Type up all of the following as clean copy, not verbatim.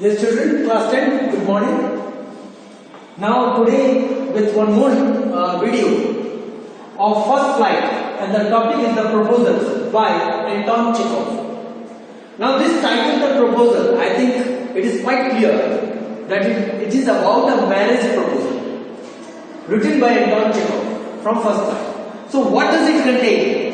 Yes, children, class 10, good morning. Now today with one more video of first flight, and the topic is the proposal by Anton Chekhov. Now this title, the proposal, I think it is quite clear that it is about a marriage proposal written by Anton Chekhov from first flight. So what does it contain?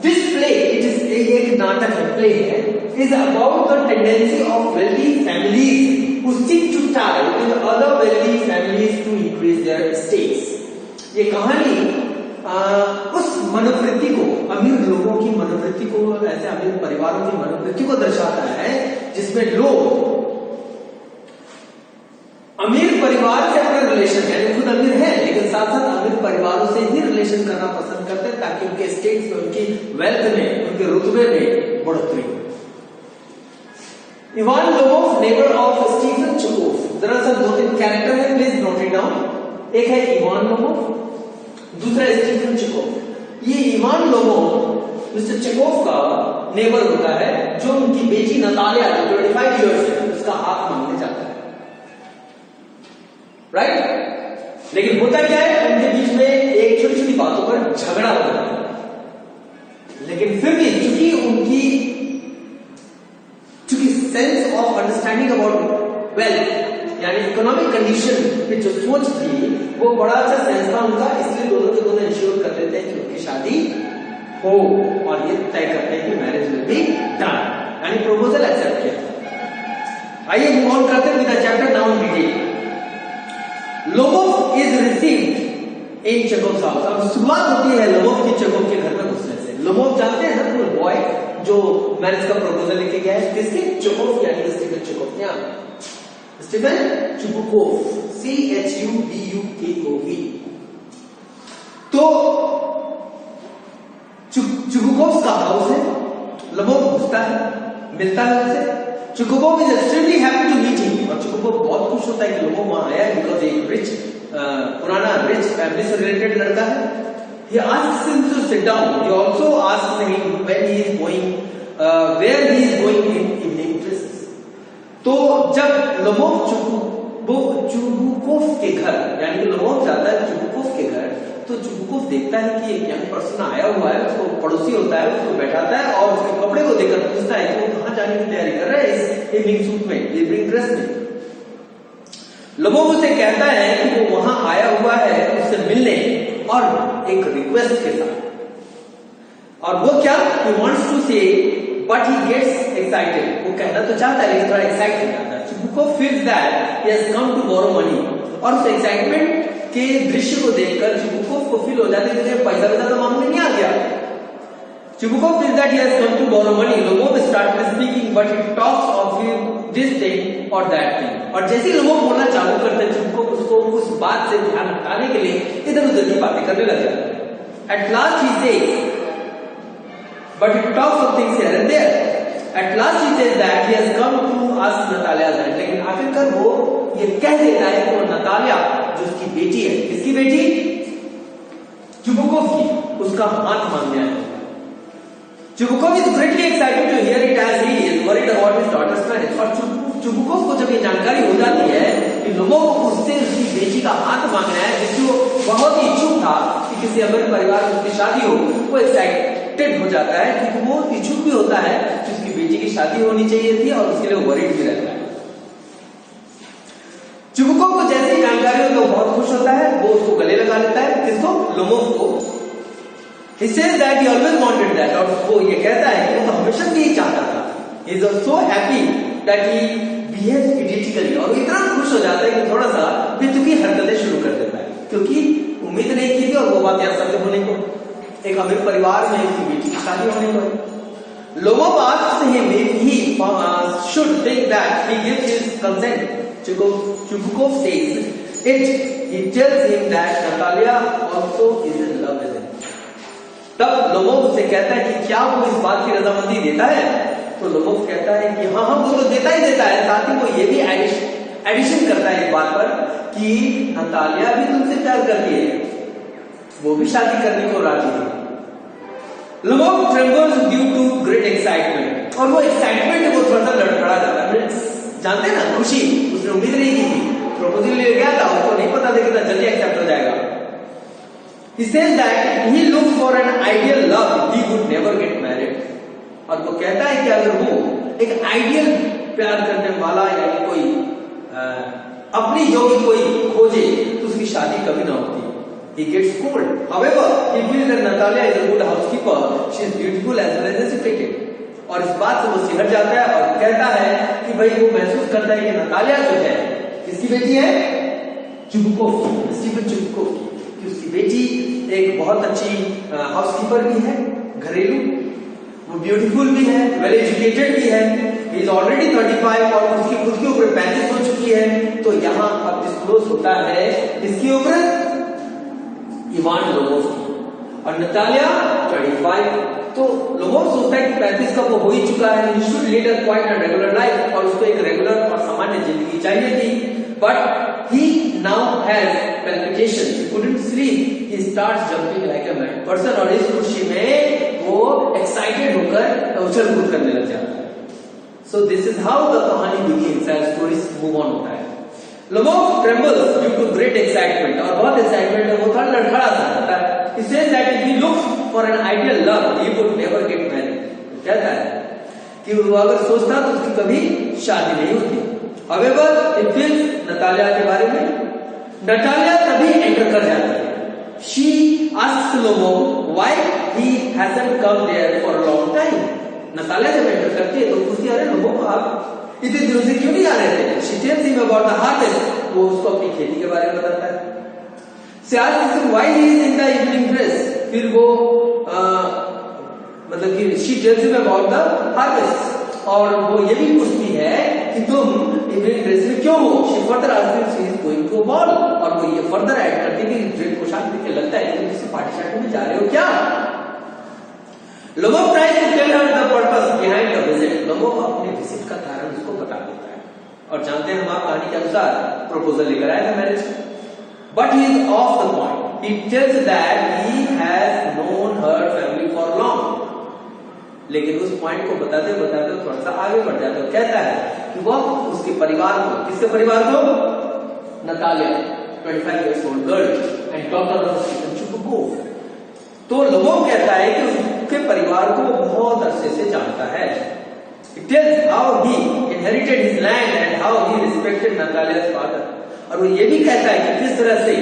This play, it is a natak play, is about the tendency of wealthy families who seek to tie with other wealthy families to increase their estates. ये कहानी उस मनोवृत्ति को, अमीर लोगों की मनोवृत्ति को, ऐसे अमीर परिवारों की मनोवृत्ति को दर्शाता है जिसमें लोग अमीर परिवार से अपना रिलेशन, यानी खुद अमीर है लेकिन साथ साथ अमीर परिवारों से ही रिलेशन करना पसंद करते हैं ताकि उनके स्टेट्स में, उनकी वेल्थ में, उनके रुतबे में बढ़ोतरी हो। Ivan Lomov, neighbour of Stephen Chekhov. दरअसल दो तीन कैरेक्टर है, प्लीज नोट इट डाउन। एक है इवान लोबोव, दूसरा है स्टीफन चेकोव। ये इवान लोबोव मिस्टर चेकोव का नेबर होता है जो उनकी बेटी नतालिया जो 25 इयर्स है उसका हाथ मांगने जाता है, राइट? लेकिन होता क्या है, उनके बीच में एक छोटी छोटी बातों पर झगड़ा होता है, लेकिन फिर भी चूंकि sense of understanding about wealth यानी इकोनॉमिक कंडीशन की जो सोच थी वो बड़ा अच्छा सेंस था उनका, इसलिए दोनों के दोनों इंश्योर कर लेते हैं कि उनकी शादी हो और ये तय करते हैं कि मैरिज विल बी डन, यानी प्रपोजल एक्सेप्ट किया। आइए मूव ऑन करते हैं with the chapter now in detail. Lomov is received in Chekhov's house. अब शुरुआत होती है लोबोव की चेकोव के घर में घुसने से। लोबोव जानते हैं ना, वो बॉय जो मैरिज का प्रपोजल लेके गया है, किसके? चेकोव, यानी स्टीफन चेकोव। क्या स्टीफन चुबुकोव, CHUBUKOV। तो चुबुकोव का हाउस है, लोबोव घुसता है, मिलता है उनसे। Chubukov is extremely happy to meet him, और चुबुकोव बहुत खुश होता है कि लोबोव वहां आया है बिकॉज एक रिच पुराना रिच फैमिली से रिलेटेड लड़का है। He asks him to sit down. He also asks him when he is going, where he is going in evening dresses. तो जब लोबोव चुबुकोव के घर, यानी कि लोबोव जाता है चुबुकोव के घर, तो चुबुकोव देखता है कि एक यंग पर्सन आया हुआ है, उसको पड़ोसी होता है, उसको बैठाता है और उसके कपड़े को देखकर पूछता है कि वो कहाँ जाने की तैयारी कर रहा है इस इवनिंग सूट में, इवनिंग ड्रेस में। लोबोव उसे कहता है कि वो वहां आया हुआ है उससे मिलने और एक रिक्वेस्ट के साथ। और वो क्या? he wants to say but he gets excited। वो कहना तो चाहता है लेकिन थोड़ा एक्साइट हो जाता है। Chubukov feels that he has come to borrow money, और उस एक्साइटमेंट के दृश्य को देखकर चुबुकोव को फील हो जाता है कि पैसा वैसा तो मांगने नहीं आ गया। Chubukov feels that he has come to borrow money। लोबोव starts speaking but he talks of this thing or that thing। और जैसे ही लोबोव बोलना चालू करते हैं चुबुकोव उसको उस बात से ध्यान हटाने के लिए इधर उधर की बातें करने लग जाता है। At last he says, but he talks of things here and there। At last he says that he has come to ask Natalia's hand। लेकिन आखिरकार वो ये कह देता है कि वो नतालिया जो उसकी बेटी है, किसकी बेटी? चुबुकोव की, उसका हाथ मांगने आया। Chubukov is greatly excited to hear it as he is worried about his daughter's marriage। और चुबुकोव को जब ये जानकारी हो जाती है कि लोबोव को उससे उसकी बेटी का हाथ मांगना है, जिससे वो बहुत ही इच्छुक था कि किसी अमीर परिवार में उसकी शादी हो, वो एक्साइटेड हो जाता है क्योंकि वो इच्छुक भी होता है कि उसकी बेटी की शादी होनी चाहिए थी और उसके लिए वरीड भी रहता है। चुबुकोव को जैसे ही जानकारी हो तो बहुत खुश होता है, वो उसको गले लगा लेता है। किसको? लोबोव को। He says that he always wanted that, और वो ये कहता है कि वो तो हमेशा से ही चाहता था। He is so happy that he behaves idiotically, और वो इतना खुश हो जाता है कि थोड़ा सा बेतुकी हरकतें शुरू कर देता है, क्योंकि उम्मीद नहीं की थी और वो बात यहाँ सत्य होने को, एक अमीर परिवार में उसकी बेटी की शादी होने को। लोबोव asks him if he should think that he gives his consent। Chubukov says it। He tells him that Natalia also is in love with him। तब लोबोव उससे कहता है कि क्या वो इस बात की रजामंदी देता है? तो लोबोव कहता है कि हाँ हाँ वो तो देता ही देता है, साथ ही वो ये भी एडिशन करता है इस बात पर कि नतालिया भी तुमसे प्यार करती है, वो भी शादी करने को राजी है। लोबोव trembles due to great excitement, और वो एक्साइटमेंट वो थोड़ा सा लड़खड़ा जाता है, जानते हैं ना, खुशी, उसने उम्मीद नहीं की थी, प्रपोजल ले गया था, उसको नहीं पता था कि जल्दी एक्सेप्ट हो जाएगा। He says that he looks for an ideal love, he would never get married. और वो कहता है कि अगर वो एक आइडियल प्यार करने वाला यानी कोई अपनी योग्य कोई खोजे तो उसकी शादी कभी ना होती। He gets cold. However, he feels that Natalia is a good housekeeper. She is beautiful as well as educated. और इस बात से वो सिहर जाता है और कहता है कि भाई वो महसूस करता है कि नतालिया जो है किसकी बेटी है, चुबकोव की, स्टीफन चुबकोव की, कि उसकी बेटी एक बहुत अच्छी हाउसकीपर भी है, घरेलू, वो ब्यूटीफुल भी है, वेल एजुकेटेड भी है, ही इज ऑलरेडी 35 और उसकी खुद की उम्र 35 हो चुकी है। तो यहाँ अब डिस्क्लोज होता है इसकी उम्र इवान लोमोव की और नतालिया 25। तो लोमोव सोचता है कि 35 का वो हो ही चुका है, he should lead a quite a regular life और उसको एक रेगुलर और सामान्य जिंदगी चाहिए थी। But he now has palpitations, he couldn't sleep, he starts jumping like a mad person और इस खुशी में वो एक्साइटेड होकर उछल कूद करने लग जाता है। So this is how the कहानी begins as stories move on होता है। Lomov trembles due to great excitement और बहुत एक्साइटमेंट है, वो थोड़ा लड़खड़ा सा होता है। He says that if he looks for an ideal love, he would never get married. कहता है कि वो अगर सोचता तो उसकी कभी शादी नहीं होती। However, he feels नतालिया के बारे में, नतालिया तभी एंटर कर जाती है। She asks Lomov why he hasn't come there for a long time. Natalia जब एंटर करती है तो पूछती है, अरे लोमोव आप इतने दिनों से क्यों नहीं आ रहे थे? She tells him about the harvest. वो उसको अपनी खेती के बारे में बताता है। She asks him why he is in the evening dress. फिर वो मतलब कि she tells him about the harvest और वो ये भी पूछती है कि तुम इवनिंग ड्रेस में क्यों हो? She further asks him she is going to a ball और वो ये फर्दर ऐड करती है कि ड्रेस पोशाक देख के लगता है कि तुम किसी पार्टी शार्टी में जा रहे हो क्या? Lomov tries to tell her the purpose behind the visit. Lomov अपने विजिट का कारण उसको बता देता है और जानते हैं हम आप कहानी के अनुसार प्रपोजल लेकर आए थे मैरिज का। But he is off the point. He tells that he has known her family for long. लेकिन उस पॉइंट को बताते बताते थोड़ा सा आगे बढ़ जाता है। कहता है कि वह उसके परिवार को, किसके परिवार को? Natalia, 25 years old girl and daughter of Stephen Chubukov. तो लोमोव कहता है कि उसके परिवार को बहुत अरसे से जानता है। It tells how he inherited his land and how he respected Natalia's father. और वो ये भी कहता है कि किस तरह से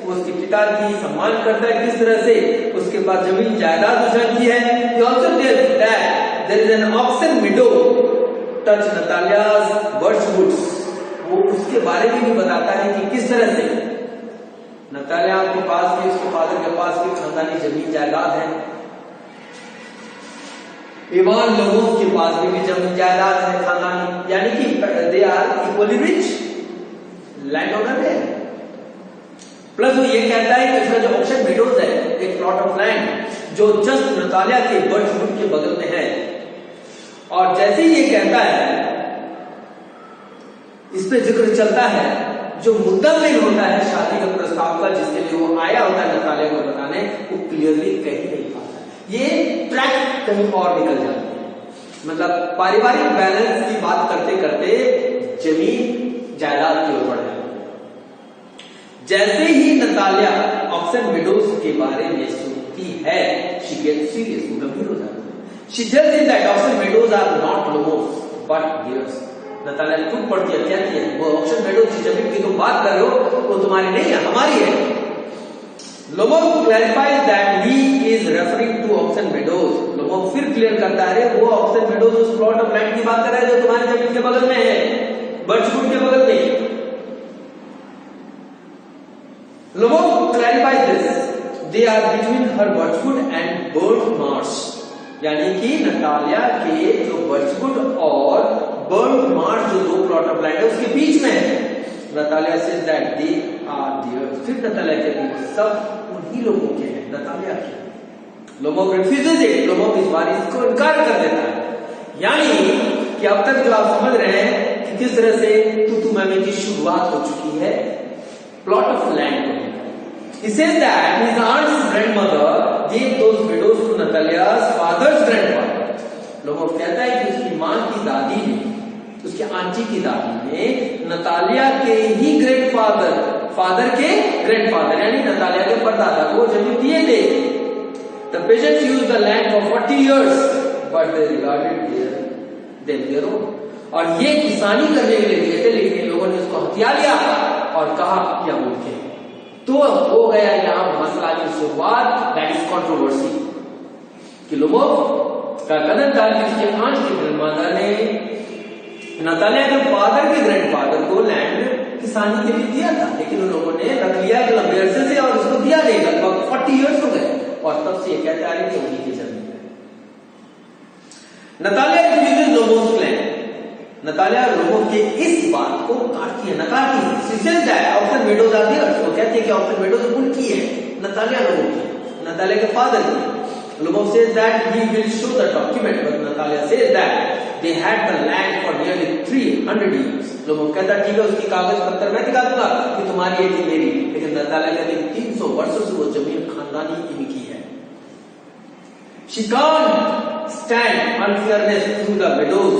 वो उसके पिता की सम्मान करता है, किस तरह से उसके पास जमीन जायदाद उछल की है। He also tells that there is an oxen meadow touch Natalia's birchwoods. वो उसके बारे में भी बताता है कि किस तरह से नतालिया के पास भी, उसके फादर के पास भी खानदानी जमीन जायदाद है। इवान लोमोव के पास भी जमीन जायदाद है खानदानी, यानी कि they are equally rich land owner है। प्लस वो ये कहता है कि उसका जो ऑक्शन मेडोज है, एक प्लॉट ऑफ लैंड जो जस्ट नतालिया के बर्चवुड के बगल में है। और जैसे ही ये कहता है, इस पे जिक्र चलता है, जो मुद्दा में होता है शादी का प्रस्ताव का जिसके लिए वो आया होता है नतालिया को बताने, वो क्लियरली कह नहीं पाता। ये ट्रैक कहीं और निकल जाता है। मतलब पारिवारिक बैलेंस की बात करते करते जमीन जायदाद की ओर बढ़ जाती है। जैसे ही नतालिया ऑक्सन विडोज के बारे में सुनती है, शी गेट्स सीरियस, गंभीर हो जाती है। She tells him that oxen meadows are not Lomov's but theirs. Natalia टूट पड़ती है, कहती है वो ऑक्सन विडोज की जमीन की तुम बात कर रहे हो वो तुम्हारी नहीं है, हमारी है। Lomov clarifies that he is referring to oxen meadows. लोमोव फिर क्लियर करता है वो ऑक्सन विडोज उस प्लॉट ऑफ लैंड की बात कर रहा है जो तुम्हारी जमीन के बगल में है, बर्चवुड के बगल में। Lomov clarifies this. They are between her birchwood and burnt marsh. यानी कि नतालिया के जो बर्चवुड और बर्nt मार्श जो दो प्लॉट ऑफ लैंड है उसके बीच में है। Natalia says that they are theirs. फिर नतालिया कहती है सब उन्हीं लोगों के हैं, नतालिया के। Lomov refuses it. लोमोव इस बार इसको इनकार कर देता है। यानी कि अब तक जो आप समझ रहे हैं कि किस तरह से तू मैमे की शुरुआत हो चुकी है प्लॉट ऑफ लैंड को। He says that his aunt's grandmother gave those widows to Natalia's father's grandfather. Lomov कहता है कि उसकी मां की दादी ने, उसके आंटी की दादी ने नतालिया के ही फादर के ग्रैंडफादर यानी नतालिया के परदादा को जमीन दिए थे। The peasants used the land for 40 years, but they regarded them their own. और ये किसानी करने के लिए दिए थे, लेकिन इन लोगों ने उसको हथिया लिया और कहा कि हम उनके। तो हो गया यहाँ मसला की शुरुआत, दैट इज कंट्रोवर्सी। कि लोगों का कदम था कि उसके आंट की ग्रैंडमदर ने नतालिया के फादर के ग्रैंडफादर को लैंड किसानी के लिए दिया था, लेकिन उन लोगों ने रख लिया एक लंबे अरसे से और उसको दिया नहीं। लगभग 40 इयर्स हो गए और तब से ये कहते आ रहे थे उन्हीं की जमीन है। Natalia refuses Lomov's claim. Natalia Lomov's के इस बात को काटती है, नकारती है। She says that option meadows आती है, उसको कहते हैं कि ऑप्शन मेडोज उनकी है, नतालिया लोबोस की, नतालिया के फादर की। Lobov says that he will show the document, but Natalia says that they had the land for nearly 300 years. Lobov कहता ठीक है, उसकी कागज पत्तर मैं दिखा दूंगा कि तुम्हारी है कि मेरी, लेकिन नतालिया कहती 300 वर्षों से वो जमीन खानदानी इनकी है। She can't stand unfairness through the meadows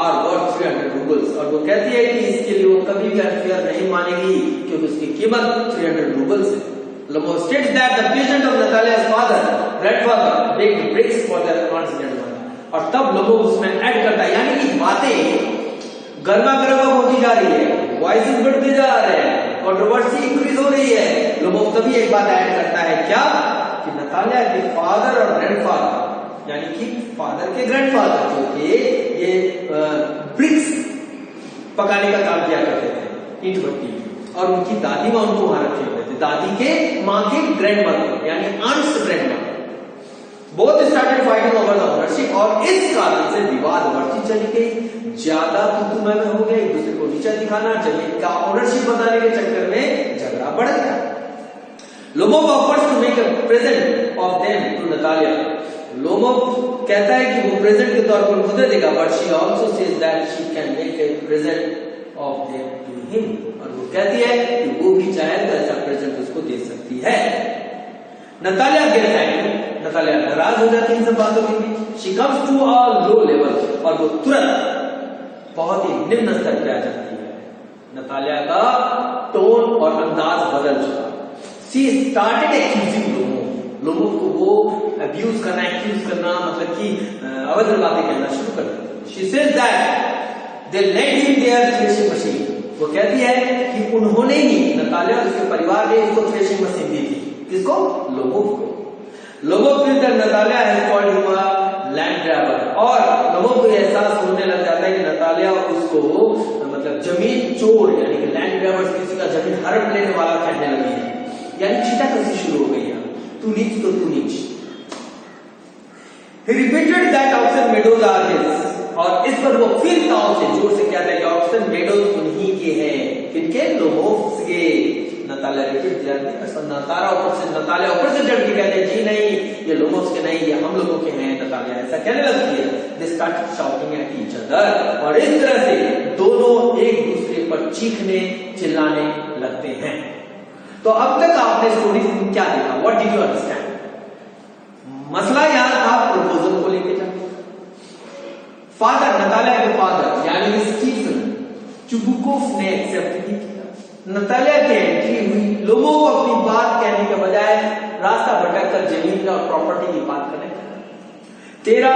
are worth 300 rubles. और वो कहती है कि इसके लिए वो कभी भी अनफेयर नहीं मानेगी क्योंकि उसकी कीमत 300 रूबल्स है। Lobov states that the peasant of Natalia's grandfather baked bricks for their aunt's grandmother. और तब लोगों उसमें ऐड करता है, यानी कि बातें गर्मा गर्म होती जा रही है, वॉइसेस बढ़ते जा रहे हैं, कंट्रोवर्सी इंक्रीज हो रही है। लोगों तभी एक बात ऐड करता है क्या कि नतालिया के फादर और ग्रैंडफादर यानी कि फादर के ग्रैंडफादर जो थे ये ब्रिक्स पकाने का काम किया करते थे, ईंट भट्टी, और उनकी दादी मां उनको वहां रखे हुए थे। दादी के मां के ग्रैंडमदर यानी aunt's grandmother both started fighting over the ownership, और इस कारण से विवाद बढ़ती चली गई, ज्यादा तू मैं हो गया, एक दूसरे को नीचा दिखाना, जमीन का ओनरशिप बताने के चक्कर में झगड़ा बढ़ गया। Lomov offers to make a present of them to Natalia. Lomov कहता है कि वो प्रेजेंट के तौर पर उनको दे देगा, but she also says that she can make a present of them to him, और वो कहती है कि वो भी चाहे तो ऐसा प्रेजेंट उसको दे सकती है। नतालिया गेट्स एंग्री, नतालिया नाराज हो जाती है इन सब बातों के बीच। She comes to a low level, और वो तुरंत बहुत ही निम्न स्तर पे आ जाती है। नतालिया का टोन और अंदाज बदल चुका। शी स्टार्टेड एक्यूजिंग लोगों को वो अब्यूज करना, एक्यूज करना, मतलब कि अभद्र बातें कहना शुरू कर दी। She says that they let him their threshing machine. वो कहती है कि उन्होंने ही, नतालिया और उसके परिवार ने इसको थ्रेशिंग मशीन दी थी। किसको? लोबोव को। Lomov feels that Natalia has called him a land grabber, और लोबोव को एहसास होने लग जाता है कि नतालिया उसको मतलब जमीन चोर यानी कि लैंड ग्रैबर, किसी का जमीन हड़प लेने वाला कहने लगी है, यानी चीटा कैसी शुरू हो गई है, तू नीच तो तू नीच। He repeated that oxen meadows are his, और इस पर वो फिर ताव से जोर से कहता है कि ऑक्सन मेडोज उन्हीं के हैं। किनके? लोबोव के। नतालिया रिपीट नतालिया ऊपर से चढ़ के कहते हैं जी नहीं, ये लोबोव के नहीं, ये हम लोगों के हैं। नतालिया ऐसा कहने लगती है। They start shouting at each other, और इस तरह से दोनों एक दूसरे पर चीखने चिल्लाने लगते हैं। तो अब तक आपने स्टोरी क्या देखा? What did you understand? मसला यहां था प्रपोजल को लेकर जाना। फादर, नतालिया के फादर यानी स्टीफन चुबुकोव ने एक्सेप्ट नहीं किया। नतालिया की एंट्री हुई, लोगों को अपनी बात कहने के बजाय रास्ता भटक कर जमीन और प्रॉपर्टी की बात करने लगा। तेरा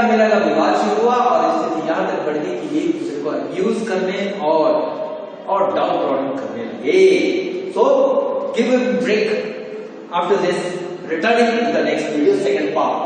मेरा का विवाद शुरू हुआ, और स्थिति यहां तक बढ़ गई कि एक दूसरे को अब्यूज करने और डाउन ट्रॉडन करने लगे। So give a break. After this, returning to the next video, second part.